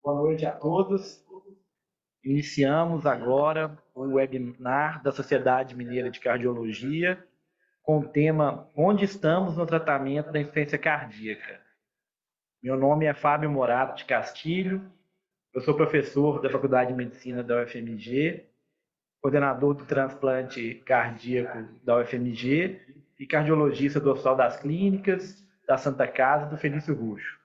Boa noite a todos. Iniciamos agora o webinar da Sociedade Mineira de Cardiologia com o tema Onde estamos no tratamento da insuficiência cardíaca? Meu nome é Fábio Morato de Castilho, eu sou professor da Faculdade de Medicina da UFMG, coordenador do transplante cardíaco da UFMG e cardiologista do Hospital das Clínicas, da Santa Casa e do Felício Ruxo.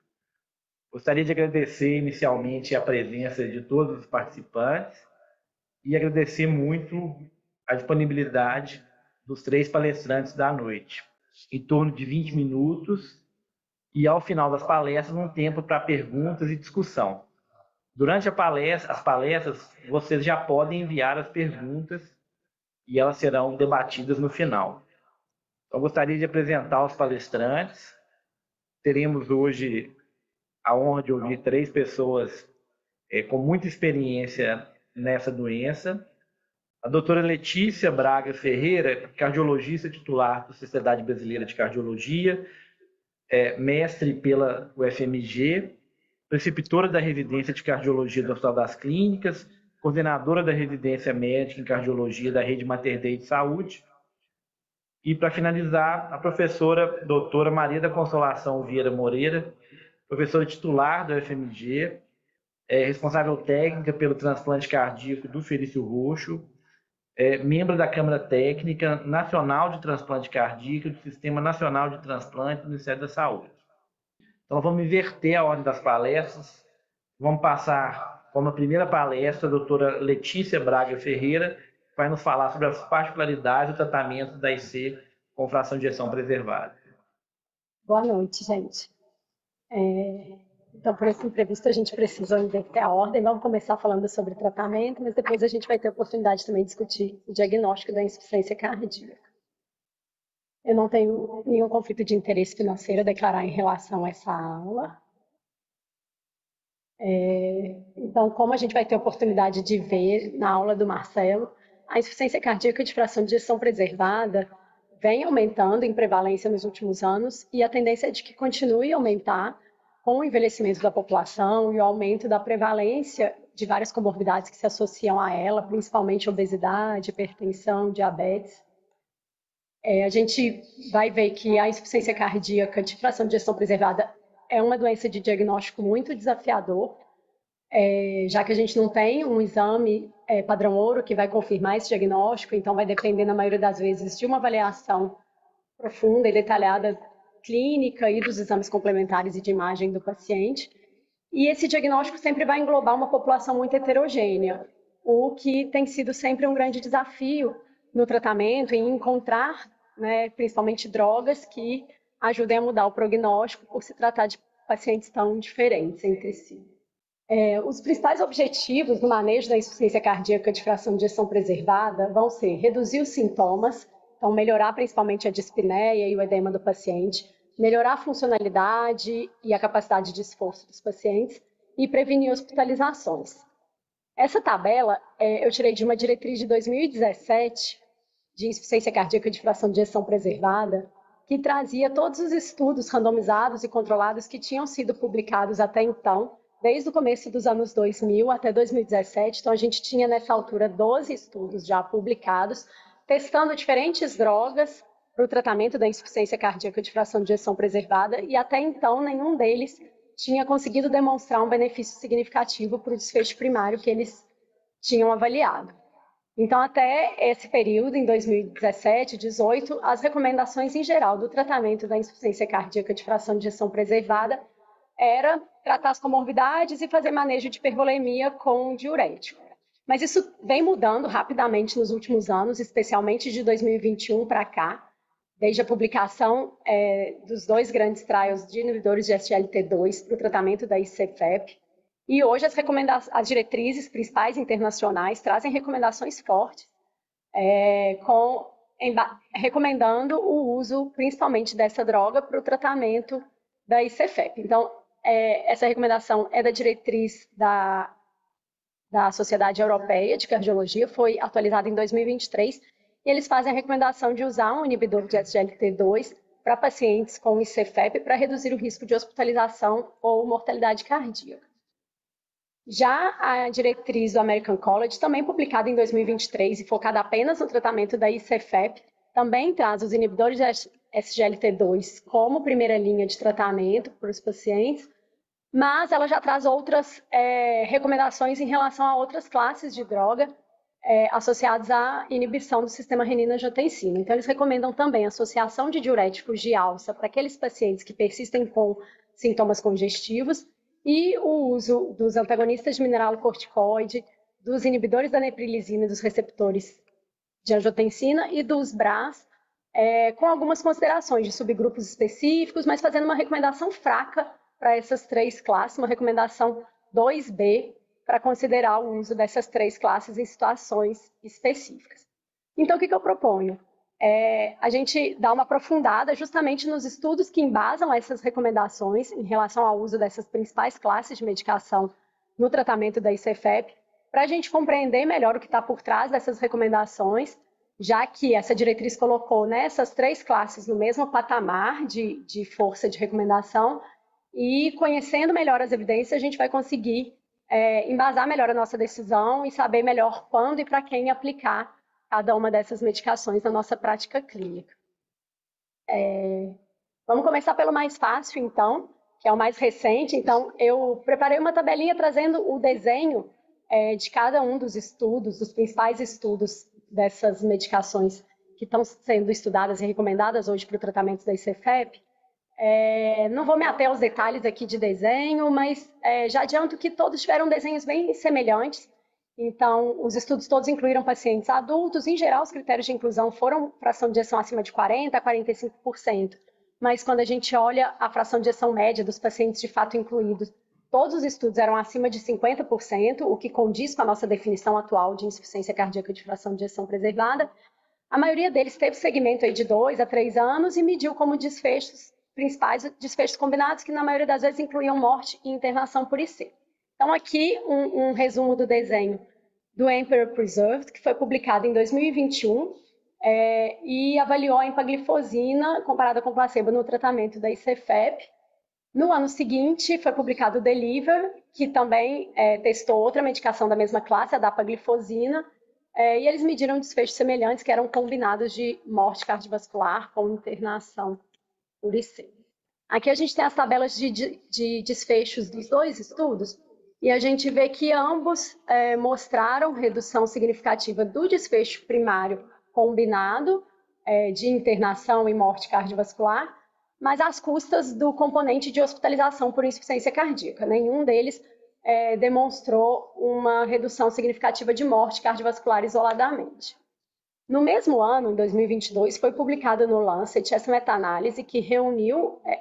Gostaria de agradecer inicialmente a presença de todos os participantes e agradecer muito a disponibilidade dos 3 palestrantes da noite. Em torno de 20 minutos e, ao final das palestras, um tempo para perguntas e discussão. Durante as palestras, vocês já podem enviar as perguntas e elas serão debatidas no final. Então, gostaria de apresentar os palestrantes. Teremos hoje a honra de ouvir 3 pessoas com muita experiência nessa doença. A doutora Letícia Braga Ferreira, cardiologista titular da Sociedade Brasileira de Cardiologia, mestre pela UFMG, preceptora da residência de cardiologia do Hospital das Clínicas, coordenadora da residência médica em cardiologia da Rede Mater Dei de Saúde. E, para finalizar, a professora doutora Maria da Consolação Vieira Moreira, professora titular da UFMG, responsável técnica pelo transplante cardíaco do Felício Ruxo, membro da Câmara Técnica Nacional de Transplante Cardíaco do Sistema Nacional de Transplante do Ministério da Saúde. Então, vamos inverter a ordem das palestras. Vamos passar como a primeira palestra a doutora Letícia Braga Ferreira, que vai nos falar sobre as particularidades do tratamento da IC com fração de ejeção preservada. Boa noite, gente. Então, por essa entrevista, a gente precisou inverter a ordem. Vamos começar falando sobre tratamento, mas depois a gente vai ter a oportunidade também de discutir o diagnóstico da insuficiência cardíaca. Eu não tenho nenhum conflito de interesse financeiro a declarar em relação a essa aula. Então, como a gente vai ter a oportunidade de ver na aula do Marcelo, a insuficiência cardíaca de fração de ejeção preservada vem aumentando em prevalência nos últimos anos e a tendência é de que continue a aumentar com o envelhecimento da população e o aumento da prevalência de várias comorbidades que se associam a ela, principalmente obesidade, hipertensão, diabetes. A gente vai ver que a insuficiência cardíaca de fração de ejeção preservada é uma doença de diagnóstico muito desafiador, já que a gente não tem um exame padrão ouro que vai confirmar esse diagnóstico, então vai depender, na maioria das vezes, de uma avaliação profunda e detalhada clínica e dos exames complementares e de imagem do paciente. E esse diagnóstico sempre vai englobar uma população muito heterogênea, o que tem sido sempre um grande desafio no tratamento, em encontrar, principalmente drogas que ajudem a mudar o prognóstico por se tratar de pacientes tão diferentes entre si. Os principais objetivos no manejo da insuficiência cardíaca de fração de ejeção preservada vão ser reduzir os sintomas, então melhorar principalmente a dispneia e o edema do paciente, melhorar a funcionalidade e a capacidade de esforço dos pacientes e prevenir hospitalizações. Essa tabela eu tirei de uma diretriz de 2017 de insuficiência cardíaca de fração de ejeção preservada, que trazia todos os estudos randomizados e controlados que tinham sido publicados até então, desde o começo dos anos 2000 até 2017. Então, a gente tinha, nessa altura, 12 estudos já publicados, testando diferentes drogas para o tratamento da insuficiência cardíaca de fração de ejeção preservada, e até então nenhum deles tinha conseguido demonstrar um benefício significativo para o desfecho primário que eles tinham avaliado. Então, até esse período, em 2017, 2018, as recomendações em geral do tratamento da insuficiência cardíaca de fração de ejeção preservada era tratar as comorbidades e fazer manejo de hipervolemia com diurético. Mas isso vem mudando rapidamente nos últimos anos, especialmente de 2021 para cá, desde a publicação dos 2 grandes trials de inibidores de SGLT2 para o tratamento da ICFEP. E hoje as diretrizes principais internacionais trazem recomendações fortes, recomendando o uso principalmente dessa droga para o tratamento da ICFEP. Então, essa recomendação é da diretriz da Sociedade Europeia de Cardiologia, foi atualizada em 2023, e eles fazem a recomendação de usar um inibidor de SGLT2 para pacientes com ICFEP para reduzir o risco de hospitalização ou mortalidade cardíaca. Já a diretriz do American College, também publicada em 2023 e focada apenas no tratamento da ICFEP, também traz os inibidores de SGLT2 como primeira linha de tratamento para os pacientes, mas ela já traz outras recomendações em relação a outras classes de droga associadas à inibição do sistema renina-angiotensina. Então, eles recomendam também a associação de diuréticos de alça para aqueles pacientes que persistem com sintomas congestivos e o uso dos antagonistas de mineralocorticoide, dos inibidores da neprilisina e dos receptores de angiotensina e dos BRAs, com algumas considerações de subgrupos específicos, mas fazendo uma recomendação fraca para essas três classes, uma recomendação 2B, para considerar o uso dessas três classes em situações específicas. Então, o que eu proponho? A gente dá uma aprofundada justamente nos estudos que embasam essas recomendações em relação ao uso dessas principais classes de medicação no tratamento da ICFEP, para a gente compreender melhor o que está por trás dessas recomendações, já que essa diretriz colocou essas três classes no mesmo patamar de força de recomendação, e conhecendo melhor as evidências, a gente vai conseguir embasar melhor a nossa decisão e saber melhor quando e para quem aplicar cada uma dessas medicações na nossa prática clínica. Vamos começar pelo mais fácil, então, que é o mais recente. Então, eu preparei uma tabelinha trazendo o desenho de cada um dos estudos, dos principais estudos dessas medicações que estão sendo estudadas e recomendadas hoje para o tratamento da ICFEP. Não vou me ater aos detalhes aqui de desenho, mas já adianto que todos tiveram desenhos bem semelhantes. Então, os estudos todos incluíram pacientes adultos. Em geral, os critérios de inclusão foram fração de ejeção acima de 40% a 45%. Mas quando a gente olha a fração de ejeção média dos pacientes de fato incluídos, todos os estudos eram acima de 50%, o que condiz com a nossa definição atual de insuficiência cardíaca de fração de ejeção preservada. A maioria deles teve segmento de 2 a 3 anos e mediu como desfechos principais desfechos combinados, que na maioria das vezes incluíam morte e internação por IC. Então, aqui um resumo do desenho do Emperor Preserved, que foi publicado em 2021 e avaliou a empaglifosina comparada com placebo no tratamento da ICFEP. No ano seguinte, foi publicado o Deliver, que também testou outra medicação da mesma classe, a dapaglifosina, e eles mediram desfechos semelhantes, que eram combinados de morte cardiovascular com internação por IC. Aqui a gente tem as tabelas de desfechos dos dois estudos, e a gente vê que ambos mostraram redução significativa do desfecho primário combinado de internação e morte cardiovascular, mas às custas do componente de hospitalização por insuficiência cardíaca. Nenhum deles demonstrou uma redução significativa de morte cardiovascular isoladamente. No mesmo ano, em 2022, foi publicada no Lancet essa meta-análise que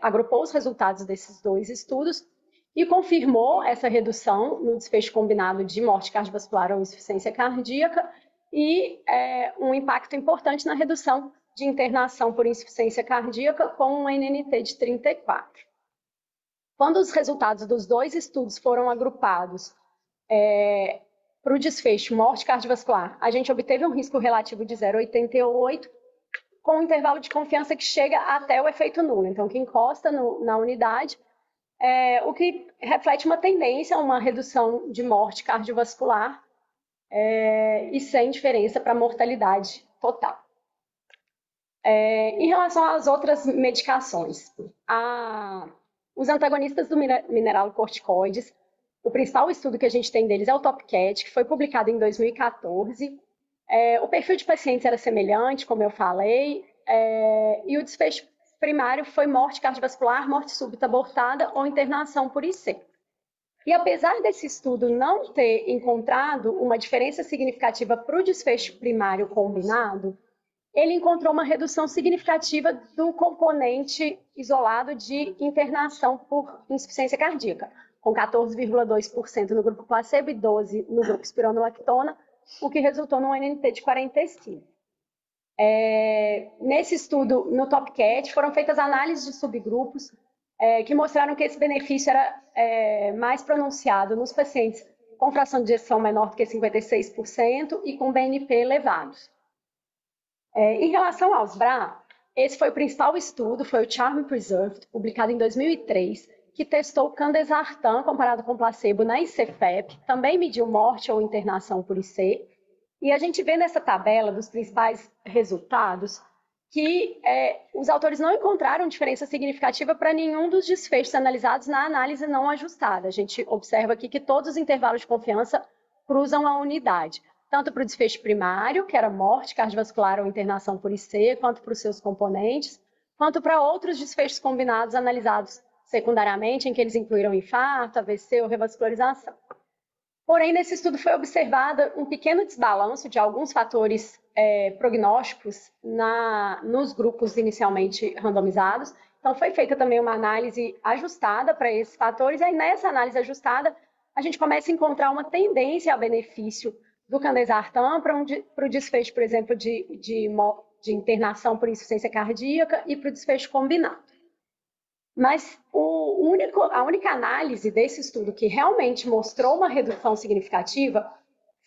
agrupou os resultados desses dois estudos e confirmou essa redução no desfecho combinado de morte cardiovascular ou insuficiência cardíaca e um impacto importante na redução de internação por insuficiência cardíaca com um NNT de 34. Quando os resultados dos dois estudos foram agrupados para o desfecho morte cardiovascular, a gente obteve um risco relativo de 0,88, com um intervalo de confiança que chega até o efeito nulo, então que encosta na unidade, o que reflete uma tendência a uma redução de morte cardiovascular e sem diferença para a mortalidade total. Em relação às outras medicações, os antagonistas do mineralocorticoides, o principal estudo que a gente tem deles é o TOPCAT, que foi publicado em 2014. O perfil de pacientes era semelhante, como eu falei, e o desfecho primário foi morte cardiovascular, morte súbita abortada ou internação por IC. E apesar desse estudo não ter encontrado uma diferença significativa para o desfecho primário combinado, ele encontrou uma redução significativa do componente isolado de internação por insuficiência cardíaca, com 14,2% no grupo placebo e 12% no grupo espironolactona, o que resultou num NNT de 45. Nesse estudo, no TOPCAT, foram feitas análises de subgrupos que mostraram que esse benefício era mais pronunciado nos pacientes com fração de ejeção menor do que 56% e com BNP elevados. Em relação aos BRA, esse foi o principal estudo, foi o Charm Preserved, publicado em 2003, que testou candesartan comparado com placebo na ICFEP, também mediu morte ou internação por IC, e a gente vê nessa tabela dos principais resultados que os autores não encontraram diferença significativa para nenhum dos desfechos analisados na análise não ajustada. A gente observa aqui que todos os intervalos de confiança cruzam a unidade, tanto para o desfecho primário, que era morte cardiovascular ou internação por IC, quanto para os seus componentes, quanto para outros desfechos combinados analisados secundariamente, em que eles incluíram infarto, AVC ou revascularização. Porém, nesse estudo foi observado um pequeno desbalanço de alguns fatores prognósticos nos grupos inicialmente randomizados. Então, foi feita também uma análise ajustada para esses fatores, e aí nessa análise ajustada, a gente começa a encontrar uma tendência ao benefício do candesartan para o desfecho, por exemplo, de internação por insuficiência cardíaca e para o desfecho combinado. Mas a única análise desse estudo que realmente mostrou uma redução significativa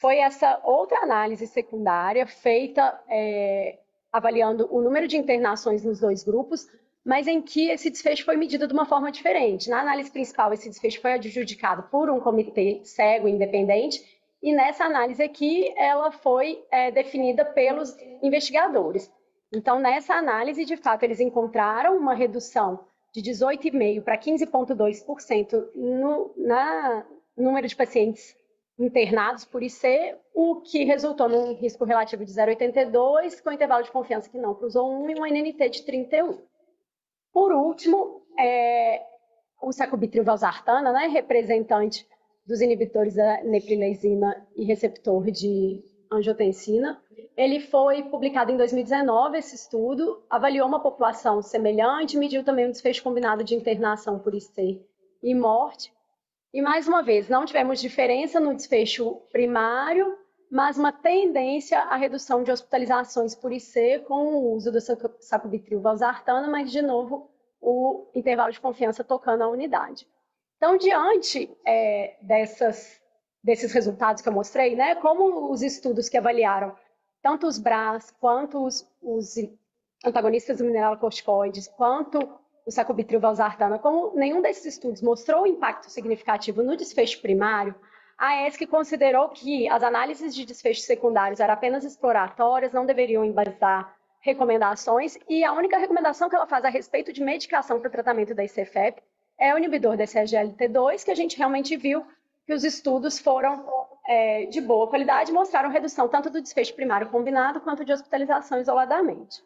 foi essa outra análise secundária feita avaliando o número de internações nos dois grupos, mas em que esse desfecho foi medido de uma forma diferente. Na análise principal, esse desfecho foi adjudicado por um comitê cego independente, e nessa análise aqui, ela foi definida pelos investigadores. Então, nessa análise, de fato, eles encontraram uma redução de 18,5% para 15,2% no número de pacientes internados por IC, o que resultou num risco relativo de 0,82, com intervalo de confiança que não cruzou 1 e um NNT de 31. Por último, o sacubitril/valsartana, né, representante dos inibitores da neprilisina e receptor de angiotensina, ele foi publicado em 2019, esse estudo, avaliou uma população semelhante, mediu também um desfecho combinado de internação por IC e morte. E, mais uma vez, não tivemos diferença no desfecho primário, mas uma tendência à redução de hospitalizações por IC com o uso do sacubitril/valsartana, mas, de novo, o intervalo de confiança tocando a unidade. Então, diante desses resultados que eu mostrei, né, como os estudos que avaliaram tanto os BRAs, quanto os antagonistas do mineralocorticoides, quanto o sacubitril/valsartana, como nenhum desses estudos mostrou impacto significativo no desfecho primário, a ESC considerou que as análises de desfechos secundários eram apenas exploratórias, não deveriam embasar recomendações, e a única recomendação que ela faz a respeito de medicação para o tratamento da ICFEP é o inibidor da SGLT2, que a gente realmente viu que os estudos foram de boa qualidade e mostraram redução tanto do desfecho primário combinado quanto de hospitalização isoladamente.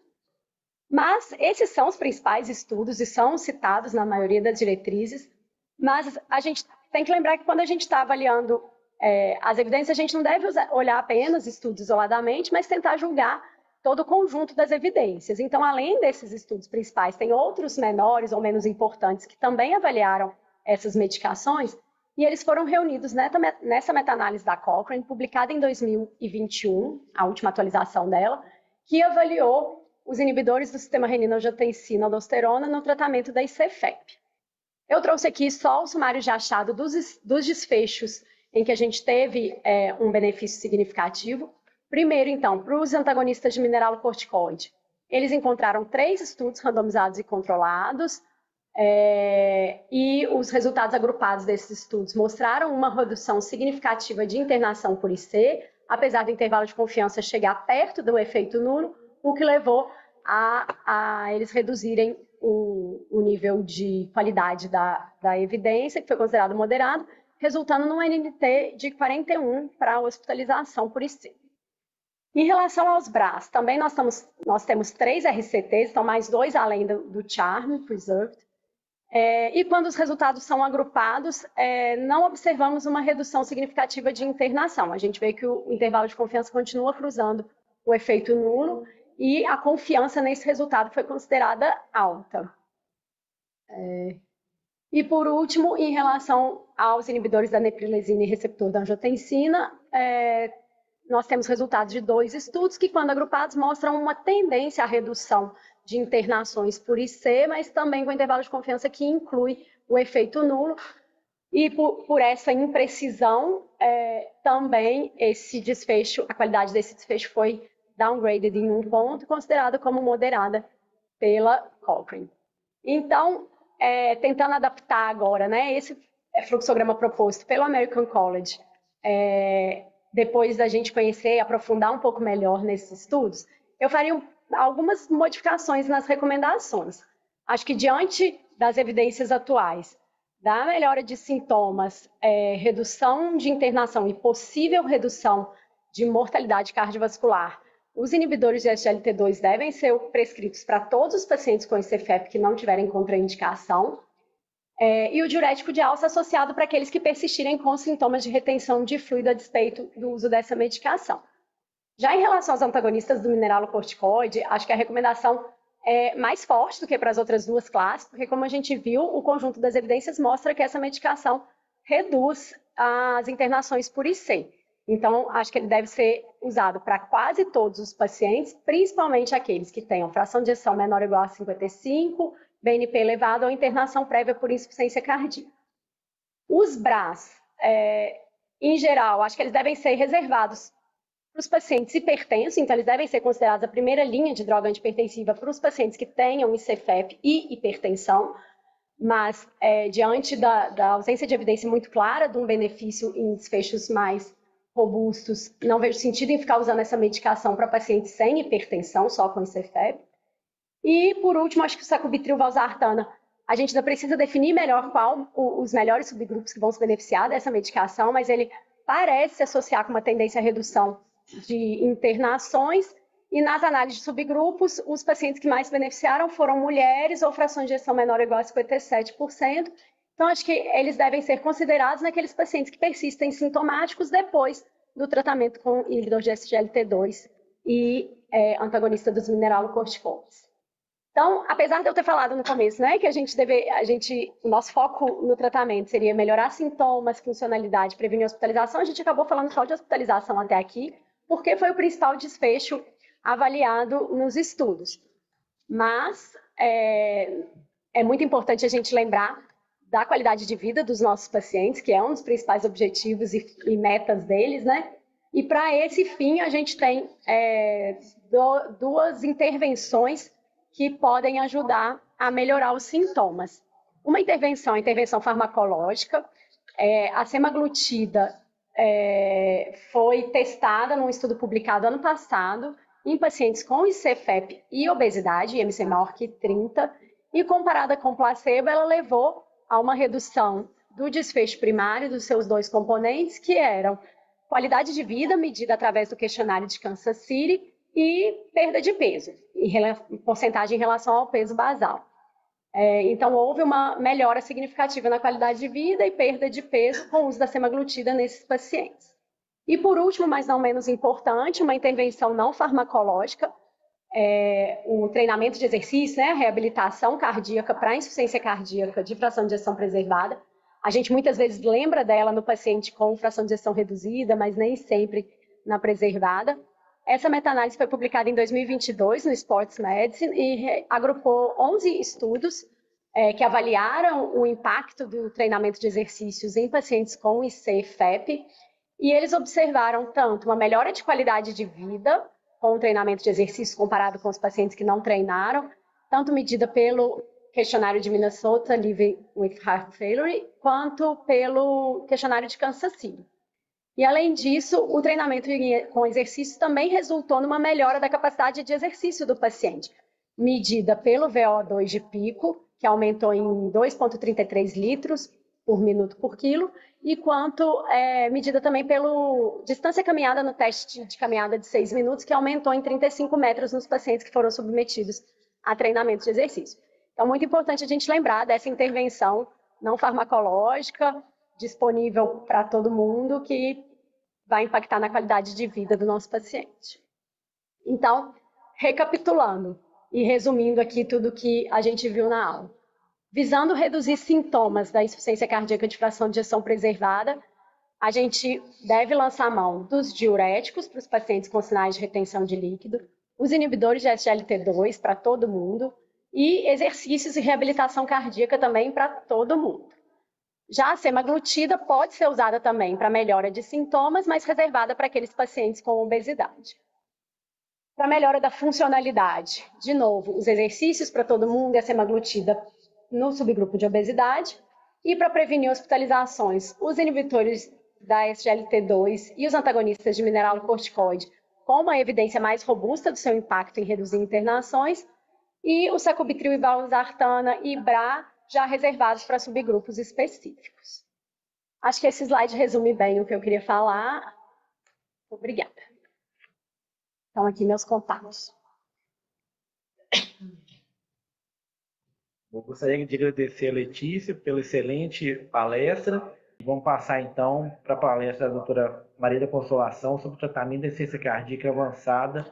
Mas esses são os principais estudos e são citados na maioria das diretrizes, mas a gente tem que lembrar que quando a gente está avaliando as evidências, a gente não deve olhar apenas estudos isoladamente, mas tentar julgar todo o conjunto das evidências. Então, além desses estudos principais, tem outros menores ou menos importantes que também avaliaram essas medicações, e eles foram reunidos nessa meta-análise da Cochrane, publicada em 2021, a última atualização dela, que avaliou os inibidores do sistema renina-angiotensina-aldosterona no tratamento da ICFEP. Eu trouxe aqui só o sumário de achado dos desfechos em que a gente teve um benefício significativo. Primeiro, então, para os antagonistas de mineralocorticoide, eles encontraram 3 estudos randomizados e controlados, e os resultados agrupados desses estudos mostraram uma redução significativa de internação por IC, apesar do intervalo de confiança chegar perto do efeito nulo, o que levou a eles reduzirem o nível de qualidade da evidência, que foi considerado moderado, resultando num NNT de 41 para a hospitalização por IC. Em relação aos BRAs, também nós temos 3 RCTs, então mais 2 além do CHARM, Preserved. E quando os resultados são agrupados, não observamos uma redução significativa de internação. A gente vê que o intervalo de confiança continua cruzando o efeito nulo e a confiança nesse resultado foi considerada alta. E, por último, em relação aos inibidores da neprilisina e receptor da angiotensina, nós temos resultados de 2 estudos que, quando agrupados, mostram uma tendência à redução de internações por IC, mas também com intervalo de confiança que inclui o efeito nulo. E por essa imprecisão, também esse desfecho, a qualidade desse desfecho foi downgraded em 1 ponto, considerada como moderada pela Cochrane. Então, tentando adaptar agora, né, esse fluxograma proposto pelo American College, depois da gente conhecer e aprofundar um pouco melhor nesses estudos, eu faria algumas modificações nas recomendações. Acho que diante das evidências atuais, da melhora de sintomas, redução de internação e possível redução de mortalidade cardiovascular, os inibidores de SGLT2 devem ser prescritos para todos os pacientes com ICFEP que não tiverem contraindicação, e o diurético de alça associado para aqueles que persistirem com sintomas de retenção de fluido a despeito do uso dessa medicação. Já em relação aos antagonistas do mineralocorticoide, acho que a recomendação é mais forte do que para as outras duas classes, porque, como a gente viu, o conjunto das evidências mostra que essa medicação reduz as internações por IC. Então, acho que ele deve ser usado para quase todos os pacientes, principalmente aqueles que tenham fração de ejeção menor ou igual a 55, BNP elevado ou internação prévia por insuficiência cardíaca. Os BRAs, em geral, acho que eles devem ser reservados para os pacientes hipertensos, então eles devem ser considerados a primeira linha de droga antihipertensiva para os pacientes que tenham ICFEP e hipertensão, mas diante da ausência de evidência muito clara de um benefício em desfechos mais robustos, não vejo sentido em ficar usando essa medicação para pacientes sem hipertensão, só com ICFEP. E, por último, acho que o sacubitril valsartana, a gente ainda precisa definir melhor qual os melhores subgrupos que vão se beneficiar dessa medicação, mas ele parece se associar com uma tendência à redução de internações, e nas análises de subgrupos, os pacientes que mais se beneficiaram foram mulheres ou fração de ejeção menor ou igual a 57%. Então, acho que eles devem ser considerados naqueles pacientes que persistem sintomáticos depois do tratamento com inibidor de SGLT2 e antagonista dos mineralocorticoides. Então, apesar de eu ter falado no começo, né, que o nosso foco no tratamento seria melhorar sintomas, funcionalidade, prevenir hospitalização, a gente acabou falando só de hospitalização até aqui, porque foi o principal desfecho avaliado nos estudos. Mas é muito importante a gente lembrar da qualidade de vida dos nossos pacientes, que é um dos principais objetivos e metas deles, né? E para esse fim, a gente tem duas intervenções que podem ajudar a melhorar os sintomas. Uma intervenção, a intervenção farmacológica, a semaglutida foi testada num estudo publicado ano passado em pacientes com ICFEP e obesidade, IMC maior que 30, e comparada com placebo, ela levou a uma redução do desfecho primário dos seus dois componentes, que eram qualidade de vida medida através do questionário de Kansas City e perda de peso, porcentagem em relação ao peso basal. Então, houve uma melhora significativa na qualidade de vida e perda de peso com o uso da semaglutida nesses pacientes. E, por último, mas não menos importante, uma intervenção não farmacológica, o treinamento de exercício, né, a reabilitação cardíaca para insuficiência cardíaca de fração de ejeção preservada. A gente muitas vezes lembra dela no paciente com fração de ejeção reduzida, mas nem sempre na preservada. Essa meta-análise foi publicada em 2022 no Sports Medicine e agrupou 11 estudos que avaliaram o impacto do treinamento de exercícios em pacientes com IC-FEP, e eles observaram tanto uma melhora de qualidade de vida com o treinamento de exercícios comparado com os pacientes que não treinaram, tanto medida pelo questionário de Minnesota Living with Heart Failure, quanto pelo questionário de Kansas City. E, além disso, o treinamento com exercício também resultou numa melhora da capacidade de exercício do paciente, medida pelo VO2 de pico, que aumentou em 2,33 litros por minuto por quilo, e quanto medida também pelo distância caminhada no teste de caminhada de 6 minutos, que aumentou em 35 metros nos pacientes que foram submetidos a treinamento de exercício. Então, muito importante a gente lembrar dessa intervenção não farmacológica, disponível para todo mundo, que vai impactar na qualidade de vida do nosso paciente. Então, recapitulando e resumindo aqui tudo que a gente viu na aula. Visando reduzir sintomas da insuficiência cardíaca de fração de ejeção preservada, a gente deve lançar mão dos diuréticos para os pacientes com sinais de retenção de líquido, os inibidores de SGLT2 para todo mundo e exercícios e reabilitação cardíaca também para todo mundo. Já a semaglutida pode ser usada também para melhora de sintomas, mas reservada para aqueles pacientes com obesidade. Para melhora da funcionalidade, de novo, os exercícios para todo mundo e a semaglutida no subgrupo de obesidade. E para prevenir hospitalizações, os inibidores da SGLT2 e os antagonistas de mineralocorticoide, com uma evidência mais robusta do seu impacto em reduzir internações, e o sacubitril e valsartana e BRA já reservados para subgrupos específicos. Acho que esse slide resume bem o que eu queria falar. Obrigada. Então, aqui meus contatos. Eu gostaria de agradecer a Letícia pela excelente palestra. Vamos passar, então, para a palestra da doutora Maria da Consolação sobre o tratamento da insuficiência cardíaca avançada.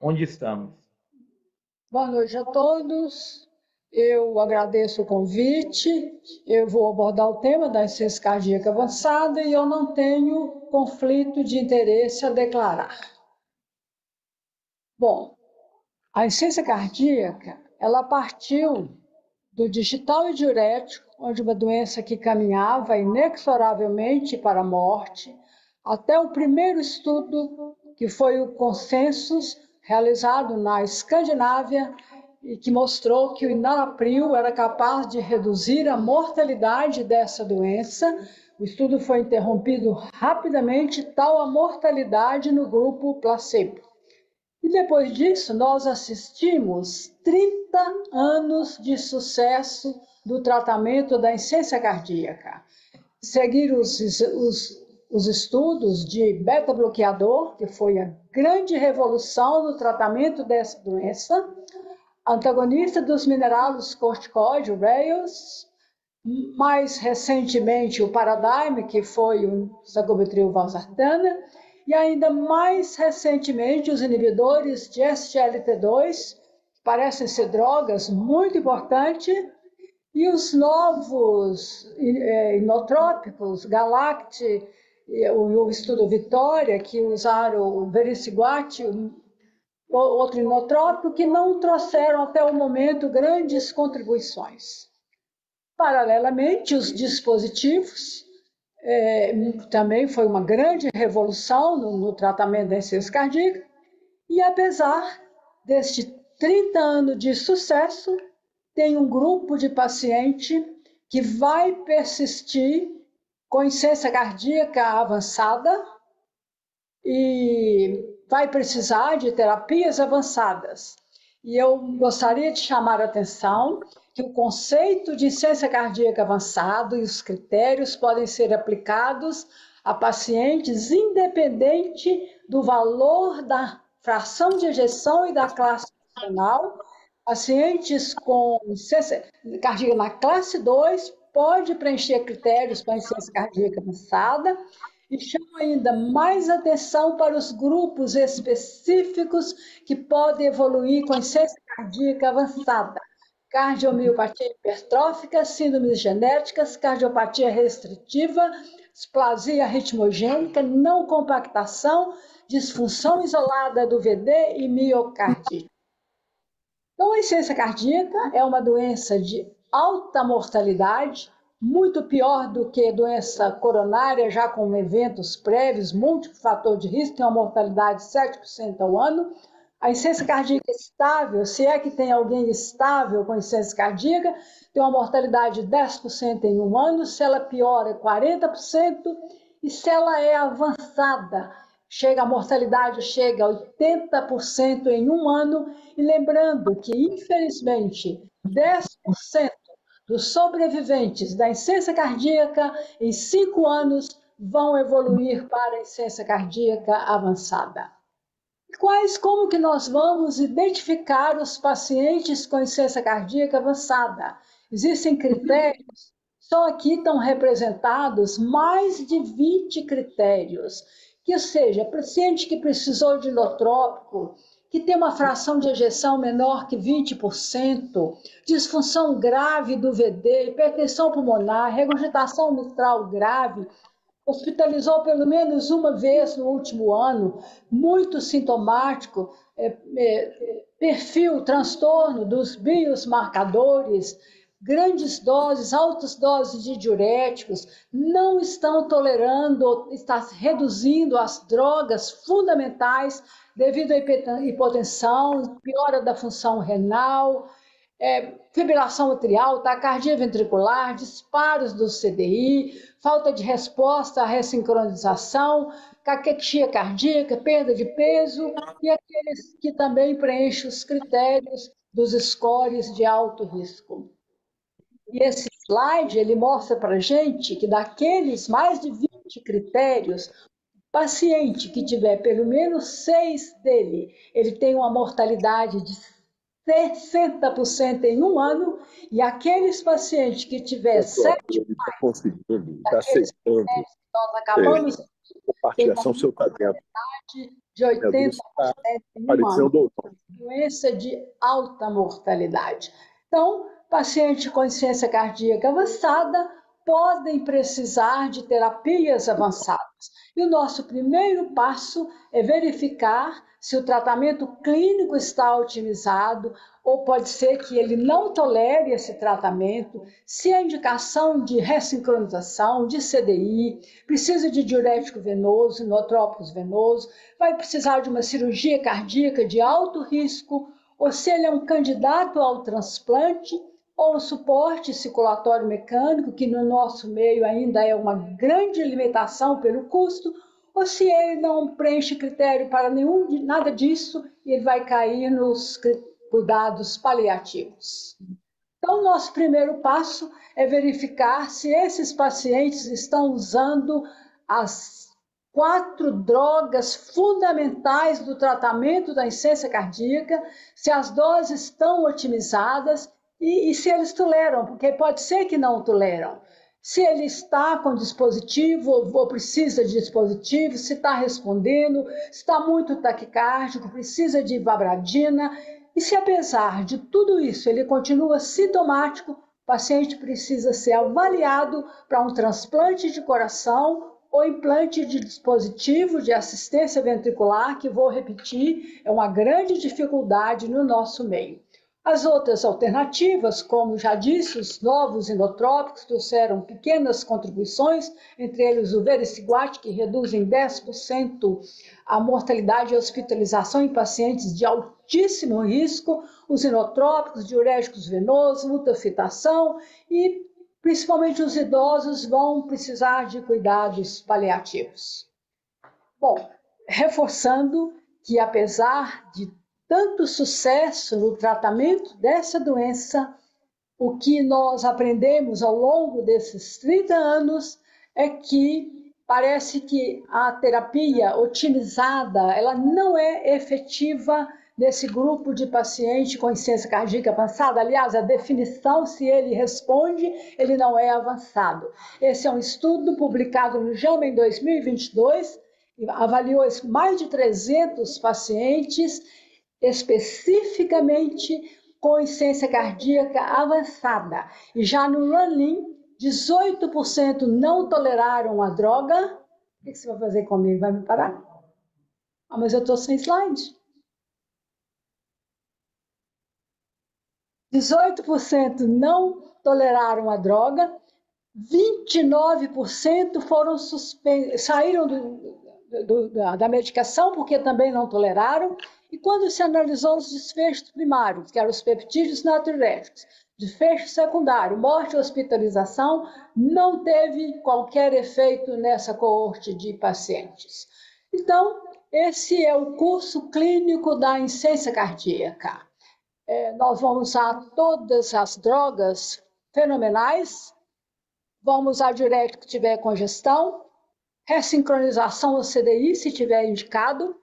Onde estamos? Boa noite a todos. Eu agradeço o convite. Eu vou abordar o tema da insuficiência cardíaca avançada e eu não tenho conflito de interesse a declarar. Bom, a insuficiência cardíaca, ela partiu do digital e diurético, onde uma doença que caminhava inexoravelmente para a morte, até o primeiro estudo, que foi o Consensus, realizado na Escandinávia, e que mostrou que o enalapril era capaz de reduzir a mortalidade dessa doença. O estudo foi interrompido rapidamente, tal a mortalidade no grupo placebo. E depois disso, nós assistimos 30 anos de sucesso do tratamento da insuficiência cardíaca. Seguiram os estudos de beta-bloqueador, que foi a grande revolução no tratamento dessa doença, antagonista dos minerais corticoide, o RAILs, mais recentemente o Paradigm, que foi o sacubitril valsartana, e ainda mais recentemente os inibidores de SGLT2, que parecem ser drogas muito importantes, e os novos inotrópicos, Galact, o estudo Vitória, que usaram o vericiguat, outro inotrópico, que não trouxeram até o momento grandes contribuições. Paralelamente, os dispositivos, também foi uma grande revolução no tratamento da insuficiência cardíaca, e apesar deste 30 anos de sucesso, tem um grupo de paciente que vai persistir com insuficiência cardíaca avançada e vai precisar de terapias avançadas. E eu gostaria de chamar a atenção que o conceito de insuficiência cardíaca avançada e os critérios podem ser aplicados a pacientes independente do valor da fração de ejeção e da classe funcional. Pacientes com insuficiência cardíaca na classe 2 pode preencher critérios para insuficiência cardíaca avançada, e chamo ainda mais atenção para os grupos específicos que podem evoluir com insuficiência cardíaca avançada: cardiomiopatia hipertrófica, síndromes genéticas, cardiopatia restritiva, displasia ritmogênica, não compactação, disfunção isolada do VD e miocardite. Então, a insuficiência cardíaca é uma doença de alta mortalidade, muito pior do que doença coronária, já com eventos prévios, múltiplo fator de risco, tem uma mortalidade de 7% ao ano. A insuficiência cardíaca estável, se é que tem alguém estável com insuficiência cardíaca, tem uma mortalidade de 10% em um ano, se ela piora, 40%, e se ela é avançada, a mortalidade chega a 80% em um ano, e lembrando que, infelizmente, 10% dos sobreviventes da insuficiência cardíaca em 5 anos vão evoluir para a insuficiência cardíaca avançada. Como que nós vamos identificar os pacientes com insuficiência cardíaca avançada? Existem critérios, só aqui estão representados mais de 20 critérios, que seja, paciente que precisou de inotrópico, que tem uma fração de ejeção menor que 20%, disfunção grave do VD, hipertensão pulmonar, regurgitação mitral grave, hospitalizou pelo menos uma vez no último ano, muito sintomático, perfil, transtorno dos biomarcadores, grandes doses, altas doses de diuréticos, não estão tolerando, está reduzindo as drogas fundamentais devido à hipotensão, piora da função renal, fibrilação atrial, taquicardia ventricular, disparos do CDI, falta de resposta à ressincronização, caquexia cardíaca, perda de peso e aqueles que também preenchem os critérios dos scores de alto risco. E esse slide, ele mostra para a gente que daqueles mais de 20 critérios, paciente que tiver pelo menos 6 dele, ele tem uma mortalidade de 60% em um ano, e aqueles pacientes que tiver 7 está conseguindo, está aceitando. Nós acabamos compartilhação seu talento de 80% em um ano. Doença de alta mortalidade. Então, pacientes com insuficiência cardíaca avançada podem precisar de terapias avançadas. E o nosso primeiro passo é verificar se o tratamento clínico está otimizado, ou pode ser que ele não tolere esse tratamento, se a indicação de ressincronização, de CDI, precisa de diurético venoso, inotrópicos venoso, vai precisar de uma cirurgia cardíaca de alto risco, ou se ele é um candidato ao transplante, ou suporte circulatório mecânico, que no nosso meio ainda é uma grande limitação pelo custo, ou se ele não preenche critério para nada disso, e ele vai cair nos cuidados paliativos. Então, nosso primeiro passo é verificar se esses pacientes estão usando as 4 drogas fundamentais do tratamento da insuficiência cardíaca, se as doses estão otimizadas e se eles toleram, porque pode ser que não toleram. Se ele está com dispositivo ou precisa de dispositivo, se está respondendo, se está muito taquicárdico, precisa de ivabradina. E se apesar de tudo isso ele continua sintomático, o paciente precisa ser avaliado para um transplante de coração ou implante de dispositivo de assistência ventricular, que vou repetir, é uma grande dificuldade no nosso meio. As outras alternativas, como já disse, os novos inotrópicos trouxeram pequenas contribuições, entre eles o vericiguat, que reduz em 10% a mortalidade e hospitalização em pacientes de altíssimo risco, os inotrópicos, diuréticos venosos, mutafitação e principalmente os idosos vão precisar de cuidados paliativos. Bom, reforçando que apesar de tanto sucesso no tratamento dessa doença, o que nós aprendemos ao longo desses 30 anos é que parece que a terapia otimizada ela não é efetiva nesse grupo de paciente com insuficiência cardíaca avançada. Aliás, a definição, se ele responde, ele não é avançado. Esse é um estudo publicado no JAMA em 2022, avaliou mais de 300 pacientes, especificamente com insuficiência cardíaca avançada. E já no Run-In, 18% não toleraram a droga. O que você vai fazer comigo? Vai me parar? Ah, mas eu estou sem slide. 18% não toleraram a droga, 29% foram saíram da medicação porque também não toleraram, e quando se analisou os desfechos primários, que eram os peptídeos natriuréticos, desfecho secundário, morte e hospitalização, não teve qualquer efeito nessa coorte de pacientes. Então, esse é o curso clínico da insuficiência cardíaca. Nós vamos usar todas as drogas fenomenais, vamos usar diurético se tiver congestão, ressincronização ao CDI se tiver indicado,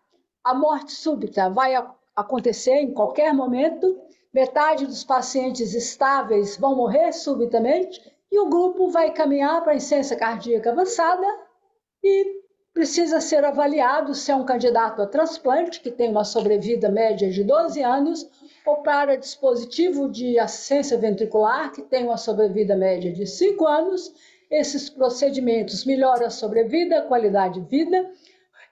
a morte súbita vai acontecer em qualquer momento, metade dos pacientes estáveis vão morrer subitamente e o grupo vai caminhar para a insuficiência cardíaca avançada e precisa ser avaliado se é um candidato a transplante, que tem uma sobrevida média de 12 anos, ou para dispositivo de assistência ventricular, que tem uma sobrevida média de 5 anos. Esses procedimentos melhoram a sobrevida, a qualidade de vida.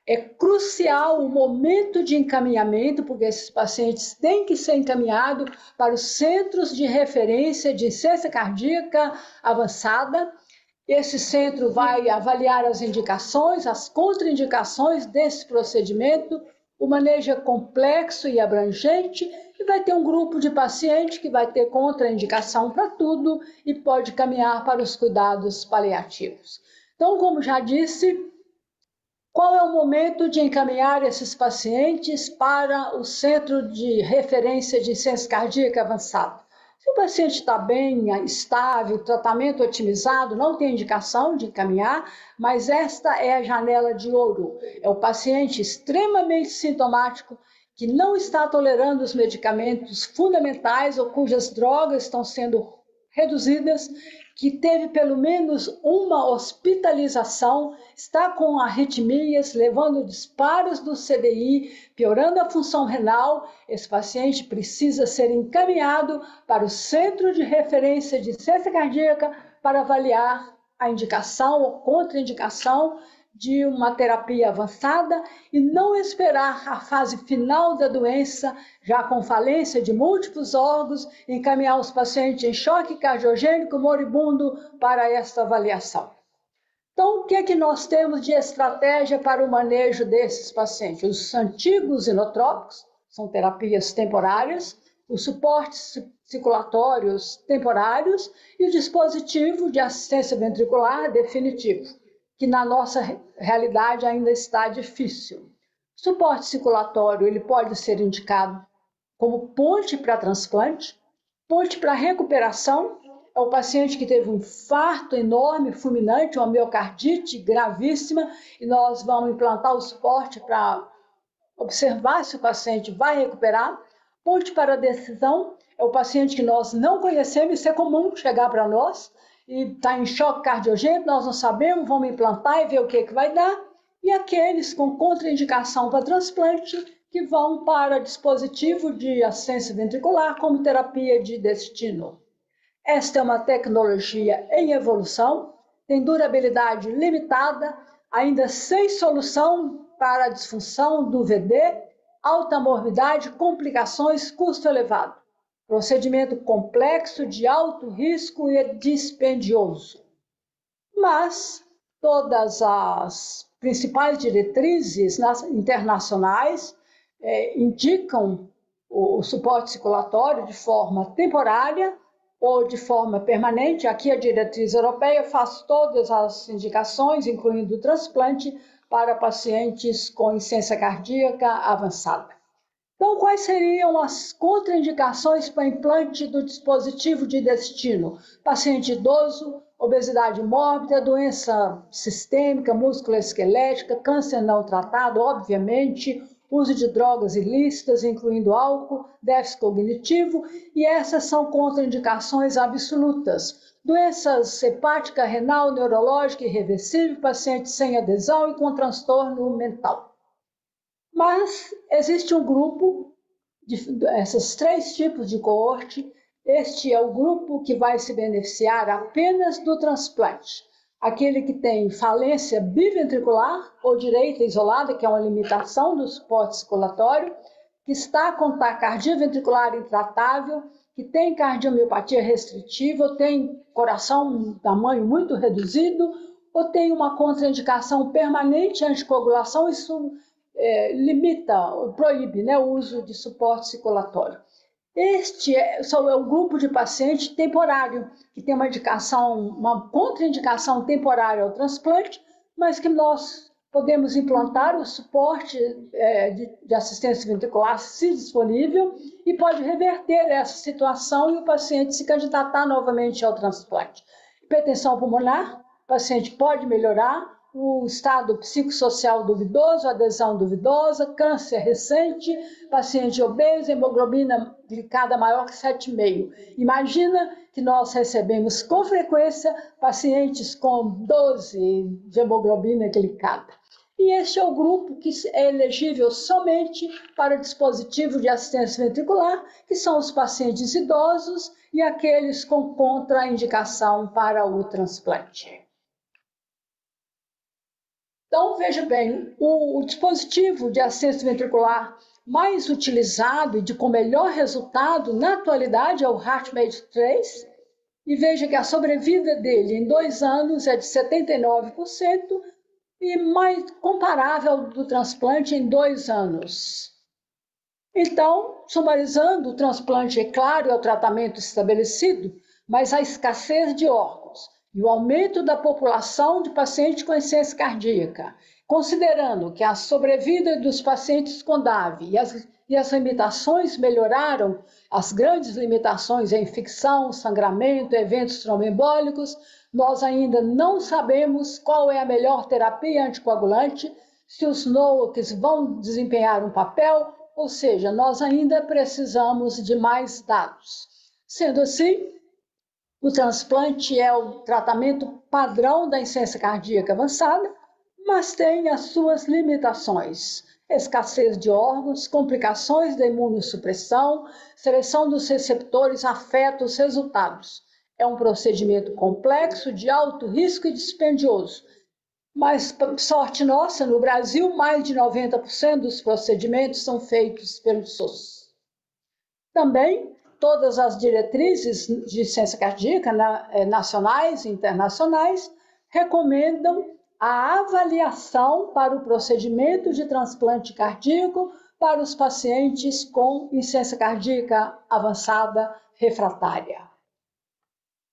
É crucial o momento de encaminhamento, porque esses pacientes têm que ser encaminhados para os centros de referência de insuficiência cardíaca avançada. Esse centro vai avaliar as indicações, as contraindicações desse procedimento, O manejo é complexo e abrangente e vai ter um grupo de paciente que vai ter contraindicação para tudo e pode caminhar para os cuidados paliativos. Então, como já disse, qual é o momento de encaminhar esses pacientes para o Centro de Referência de Ciência Cardíaca Avançada? Se o paciente está bem, estável, tratamento otimizado, não tem indicação de encaminhar, mas esta é a janela de ouro. É o paciente extremamente sintomático que não está tolerando os medicamentos fundamentais ou cujas drogas estão sendo reduzidas, que teve pelo menos uma hospitalização, está com arritmias, levando disparos do CDI, piorando a função renal. Esse paciente precisa ser encaminhado para o Centro de Referência de Ciência Cardíaca para avaliar a indicação ou contraindicação de uma terapia avançada e não esperar a fase final da doença, já com falência de múltiplos órgãos, encaminhar os pacientes em choque cardiogênico moribundo para esta avaliação. Então, o que é que nós temos de estratégia para o manejo desses pacientes? Os antigos inotrópicos, são terapias temporárias, os suportes circulatórios temporários e o dispositivo de assistência ventricular definitivo, que na nossa realidade ainda está difícil. O suporte circulatório ele pode ser indicado como ponte para transplante, ponte para recuperação. É o paciente que teve um infarto enorme, fulminante, uma miocardite gravíssima, e nós vamos implantar o suporte para observar se o paciente vai recuperar. Ponte para decisão é o paciente que nós não conhecemos, isso é comum chegar para nós, e está em choque cardiogênico, nós não sabemos, vamos implantar e ver o que vai dar. E aqueles com contraindicação para transplante que vão para dispositivo de assistência ventricular como terapia de destino. Esta é uma tecnologia em evolução, tem durabilidade limitada, ainda sem solução para a disfunção do VD, alta morbidade, complicações, custo elevado. Procedimento complexo, de alto risco e dispendioso. Mas todas as principais diretrizes internacionais indicam o suporte circulatório de forma temporária ou de forma permanente. Aqui a diretriz europeia faz todas as indicações, incluindo o transplante, para pacientes com insuficiência cardíaca avançada. Então, quais seriam as contraindicações para implante do dispositivo de destino? Paciente idoso, obesidade mórbida, doença sistêmica, musculoesquelética, câncer não tratado, obviamente, uso de drogas ilícitas, incluindo álcool, déficit cognitivo, e essas são contraindicações absolutas. Doenças hepática, renal, neurológica, irreversível, paciente sem adesão e com transtorno mental. Mas existe um grupo, esses 3 tipos de coorte. Este é o grupo que vai se beneficiar apenas do transplante. Aquele que tem falência biventricular ou direita isolada, que é uma limitação do suporte circulatório, que está com taquicardia ventricular intratável, que tem cardiomiopatia restritiva, ou tem coração de tamanho muito reduzido, ou tem uma contraindicação permanente à anticoagulação. Isso proíbe, né, o uso de suporte circulatório. Este é o grupo de paciente temporário, que tem uma contraindicação temporária ao transplante, mas que nós podemos implantar o suporte de assistência ventricular, se disponível, e pode reverter essa situação e o paciente se candidatar novamente ao transplante. Hipertensão pulmonar, o paciente pode melhorar, o estado psicossocial duvidoso, adesão duvidosa, câncer recente, paciente obeso, hemoglobina glicada maior que 7,5. Imagina que nós recebemos com frequência pacientes com 12 de hemoglobina glicada. E este é o grupo que é elegível somente para dispositivo de assistência ventricular, que são os pacientes idosos e aqueles com contraindicação para o transplante. Então, veja bem, o dispositivo de assistência ventricular mais utilizado e com melhor resultado na atualidade é o HeartMate 3, e veja que a sobrevida dele em 2 anos é de 79%, e mais comparável do transplante em 2 anos. Então, sumarizando, o transplante, é claro, é o tratamento estabelecido, mas a escassez de órgãos e o aumento da população de pacientes com insuficiência cardíaca, considerando que a sobrevida dos pacientes com DAV e as limitações melhoraram, as grandes limitações em infecção, sangramento, eventos tromboembólicos, nós ainda não sabemos qual é a melhor terapia anticoagulante, se os NOACs vão desempenhar um papel, ou seja, nós ainda precisamos de mais dados. Sendo assim, o transplante é o tratamento padrão da insuficiência cardíaca avançada, mas tem as suas limitações. Escassez de órgãos, complicações da imunossupressão, seleção dos receptores afeta os resultados. É um procedimento complexo, de alto risco e dispendioso. Mas, sorte nossa, no Brasil, mais de 90% dos procedimentos são feitos pelo SUS. Também, todas as diretrizes de ciência cardíaca, nacionais e internacionais, recomendam a avaliação para o procedimento de transplante cardíaco para os pacientes com insuficiência cardíaca avançada refratária.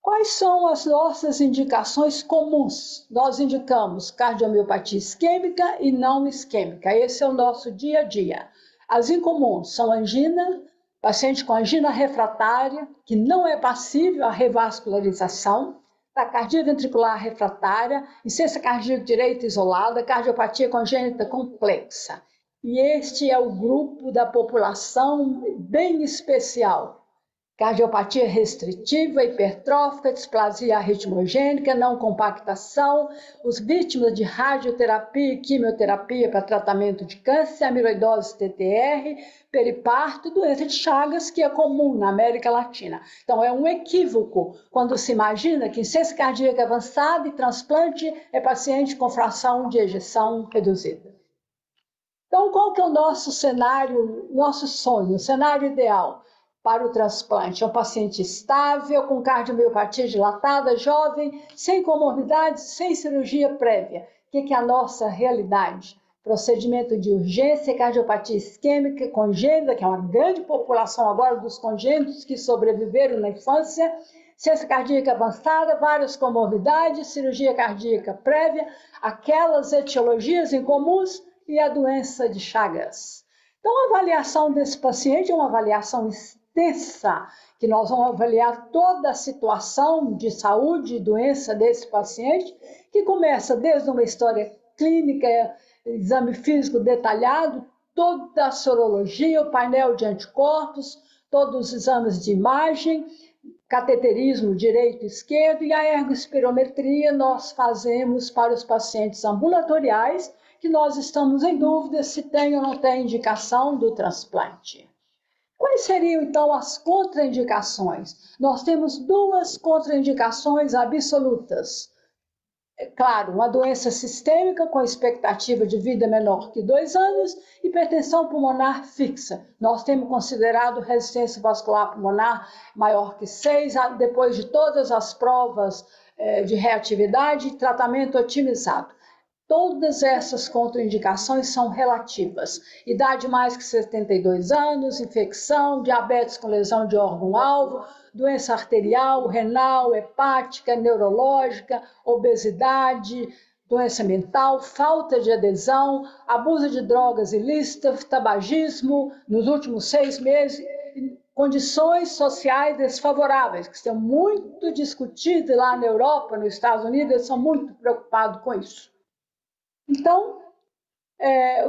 Quais são as nossas indicações comuns? Nós indicamos cardiomiopatia isquêmica e não isquêmica. Esse é o nosso dia a dia. As incomuns são angina, paciente com angina refratária, que não é passível à revascularização, taquicardia ventricular refratária, insuficiência cardíaca direita isolada, cardiopatia congênita complexa. E este é o grupo da população bem especial. Cardiopatia restritiva, hipertrófica, displasia arritmogênica, não compactação, os vítimas de radioterapia e quimioterapia para tratamento de câncer, amiloidose TTR, periparto e doença de Chagas, que é comum na América Latina. Então, é um equívoco quando se imagina que insuficiência cardíaca avançada e transplante é paciente com fração de ejeção reduzida. Então, qual que é o nosso cenário, nosso sonho, o cenário ideal para o transplante? É um paciente estável, com cardiomiopatia dilatada, jovem, sem comorbidades, sem cirurgia prévia. O que é a nossa realidade? Procedimento de urgência, cardiopatia isquêmica congênita, que é uma grande população agora dos congênitos que sobreviveram na infância, insuficiência cardíaca avançada, várias comorbidades, cirurgia cardíaca prévia, aquelas etiologias incomuns e a doença de Chagas. Então, a avaliação desse paciente é uma avaliação extensa, que nós vamos avaliar toda a situação de saúde e doença desse paciente, que começa desde uma história clínica, exame físico detalhado, toda a sorologia, o painel de anticorpos, todos os exames de imagem, cateterismo direito e esquerdo, e a ergospirometria nós fazemos para os pacientes ambulatoriais, que nós estamos em dúvida se tem ou não tem indicação do transplante. Quais seriam, então, as contraindicações? Nós temos 2 contraindicações absolutas. É claro, uma doença sistêmica com expectativa de vida menor que 2 anos, hipertensão pulmonar fixa. Nós temos considerado resistência vascular pulmonar maior que 6, depois de todas as provas de reatividade e tratamento otimizado. Todas essas contraindicações são relativas. Idade mais que 72 anos, infecção, diabetes com lesão de órgão-alvo, doença arterial, renal, hepática, neurológica, obesidade, doença mental, falta de adesão, abuso de drogas ilícitas, tabagismo nos últimos 6 meses, condições sociais desfavoráveis, que estão muito discutidas lá na Europa, nos Estados Unidos, eles são muito preocupados com isso. Então,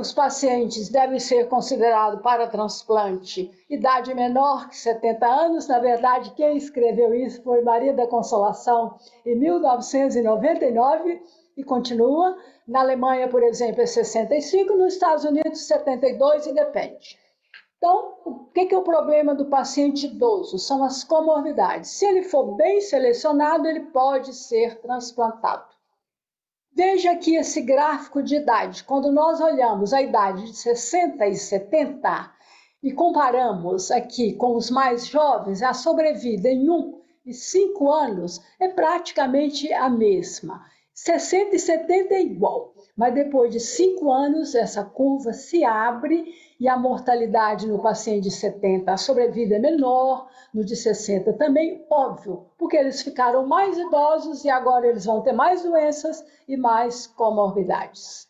os pacientes devem ser considerados para transplante idade menor que 70 anos. Na verdade, quem escreveu isso foi Maria da Consolação em 1999 e continua. Na Alemanha, por exemplo, é 65, nos Estados Unidos 72 e depende. Então, o que é o problema do paciente idoso? São as comorbidades. Se ele for bem selecionado, ele pode ser transplantado. Veja aqui esse gráfico de idade. Quando nós olhamos a idade de 60 e 70 e comparamos aqui com os mais jovens, a sobrevida em 1 e 5 anos é praticamente a mesma. 60 e 70 é igual, mas depois de 5 anos, essa curva se abre e a mortalidade no paciente de 70, a sobrevida é menor, no de 60 também, óbvio, porque eles ficaram mais idosos e agora eles vão ter mais doenças e mais comorbidades.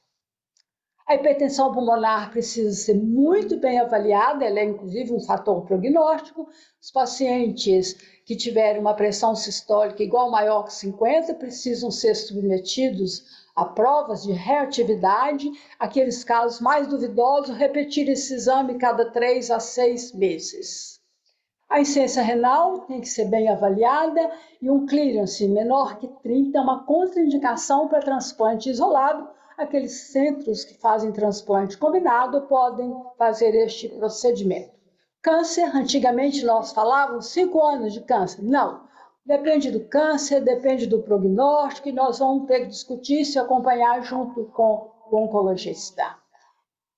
A hipertensão pulmonar precisa ser muito bem avaliada, ela é inclusive um fator prognóstico. Os pacientes que tiverem uma pressão sistólica igual ou maior que 50 precisam ser submetidos a provas de reatividade. Aqueles casos mais duvidosos, repetir esse exame cada 3 a 6 meses. A insuficiência renal tem que ser bem avaliada e um clearance menor que 30 é uma contraindicação para transplante isolado. Aqueles centros que fazem transplante combinado podem fazer este procedimento. Câncer, antigamente nós falávamos 5 anos de câncer. Não, depende do câncer, depende do prognóstico e nós vamos ter que discutir isso e acompanhar junto com o oncologista.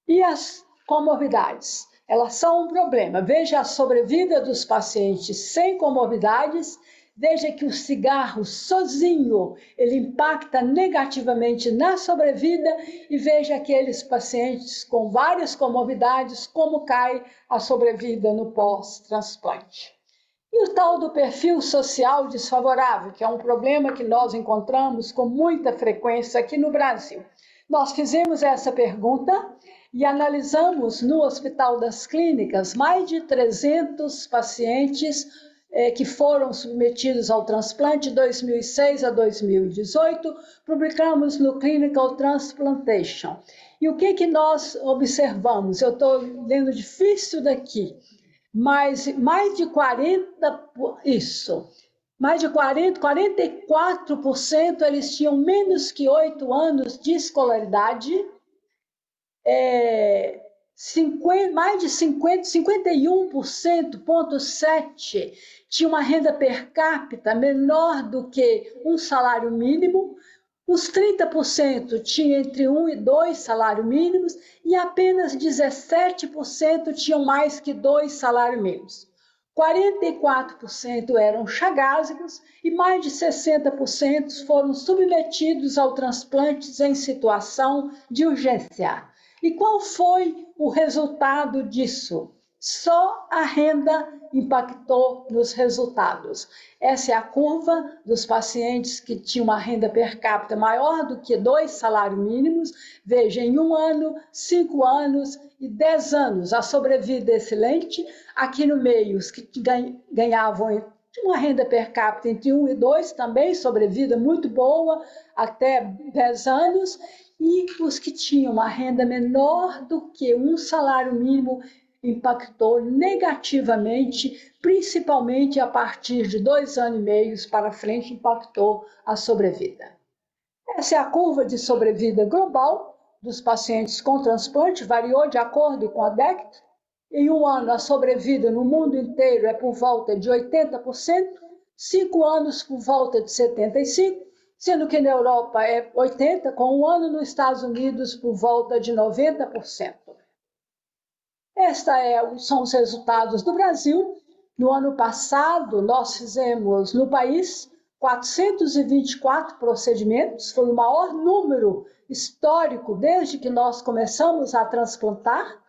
E as comorbidades? Elas são um problema. Veja a sobrevida dos pacientes sem comorbidades. Veja que o cigarro sozinho, ele impacta negativamente na sobrevida e veja aqueles pacientes com várias comorbidades, como cai a sobrevida no pós-transplante. E o tal do perfil social desfavorável, que é um problema que nós encontramos com muita frequência aqui no Brasil. Nós fizemos essa pergunta e analisamos no Hospital das Clínicas mais de 300 pacientes que foram submetidos ao transplante de 2006 a 2018, publicamos no Clinical Transplantation. E o que nós observamos? Eu estou lendo difícil daqui, mas mais de 44% eles tinham menos que 8 anos de escolaridade, mais de 51,7% tinha uma renda per capita menor do que um salário mínimo, os 30% tinham entre 1 e 2 salários mínimos e apenas 17% tinham mais que 2 salários mínimos. 44% eram chagásicos e mais de 60% foram submetidos ao transplante em situação de urgência. E qual foi o resultado disso? Só a renda impactou nos resultados. Essa é a curva dos pacientes que tinham uma renda per capita maior do que 2 salários mínimos. Veja, em 1 ano, 5 anos e 10 anos, a sobrevida é excelente. Aqui no meio, os que ganhavam uma renda per capita entre 1 e 2, também sobrevida muito boa, até 10 anos. E os que tinham uma renda menor do que um salário mínimo impactou negativamente, principalmente a partir de 2 anos e meio para frente, impactou a sobrevida. Essa é a curva de sobrevida global dos pacientes com transplante, variou de acordo com a DECT. Em 1 ano, a sobrevida no mundo inteiro é por volta de 80%, 5 anos por volta de 75%, sendo que na Europa é 80%, com 1 ano nos Estados Unidos por volta de 90%. Estes são os resultados do Brasil. No ano passado, nós fizemos no país 424 procedimentos, foi o maior número histórico desde que nós começamos a transplantar.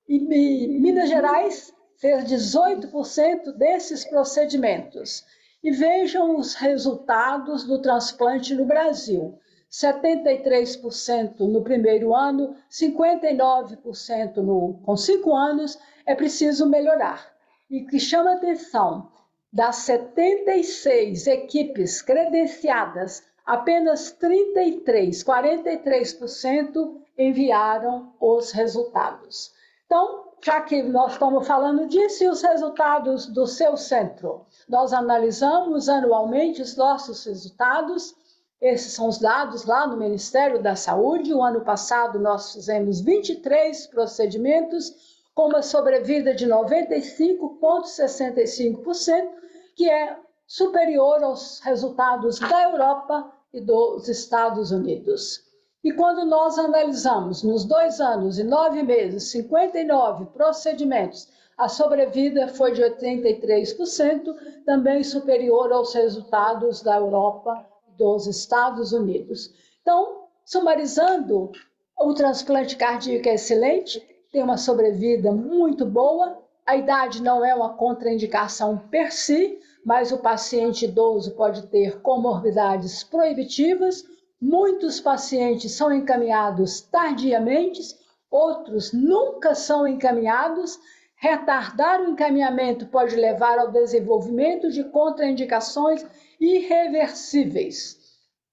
E Minas Gerais fez 18% desses procedimentos. E vejam os resultados do transplante no Brasil. 73% no primeiro ano, 59% com 5 anos, é preciso melhorar. E que chama atenção, das 76 equipes credenciadas, apenas 43% enviaram os resultados. Então, já que nós estamos falando disso, e os resultados do seu centro? Nós analisamos anualmente os nossos resultados. Esses são os dados lá no Ministério da Saúde. O ano passado nós fizemos 23 procedimentos com uma sobrevida de 95,65%, que é superior aos resultados da Europa e dos Estados Unidos. E quando nós analisamos nos 2 anos e 9 meses, 59 procedimentos, a sobrevida foi de 83%, também superior aos resultados da Europa dos Estados Unidos. Então, sumarizando, o transplante cardíaco é excelente, tem uma sobrevida muito boa, a idade não é uma contraindicação per si, mas o paciente idoso pode ter comorbidades proibitivas, muitos pacientes são encaminhados tardiamente, outros nunca são encaminhados. Retardar o encaminhamento pode levar ao desenvolvimento de contraindicações irreversíveis.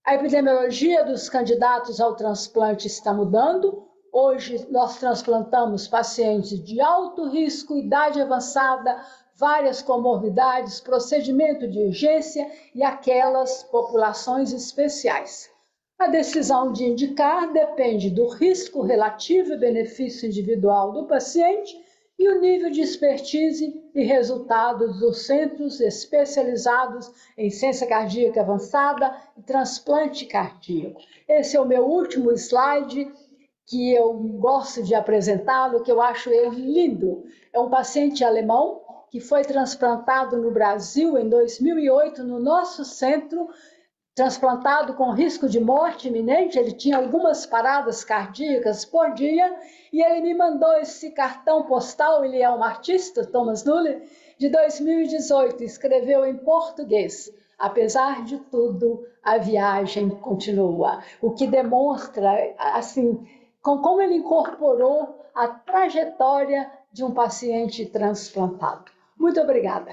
A epidemiologia dos candidatos ao transplante está mudando. Hoje nós transplantamos pacientes de alto risco, idade avançada, várias comorbidades, procedimento de urgência e aquelas populações especiais. A decisão de indicar depende do risco relativo e benefício individual do paciente e o nível de expertise e resultados dos centros especializados em ciência cardíaca avançada e transplante cardíaco. Esse é o meu último slide, que eu gosto de apresentá-lo, que eu acho ele lindo. É um paciente alemão que foi transplantado no Brasil em 2008, no nosso centro, transplantado com risco de morte iminente. Ele tinha algumas paradas cardíacas por dia, e ele me mandou esse cartão postal, ele é um artista, Thomas Nuller, de 2018, escreveu em português: apesar de tudo, a viagem continua, o que demonstra, assim, como ele incorporou a trajetória de um paciente transplantado. Muito obrigada.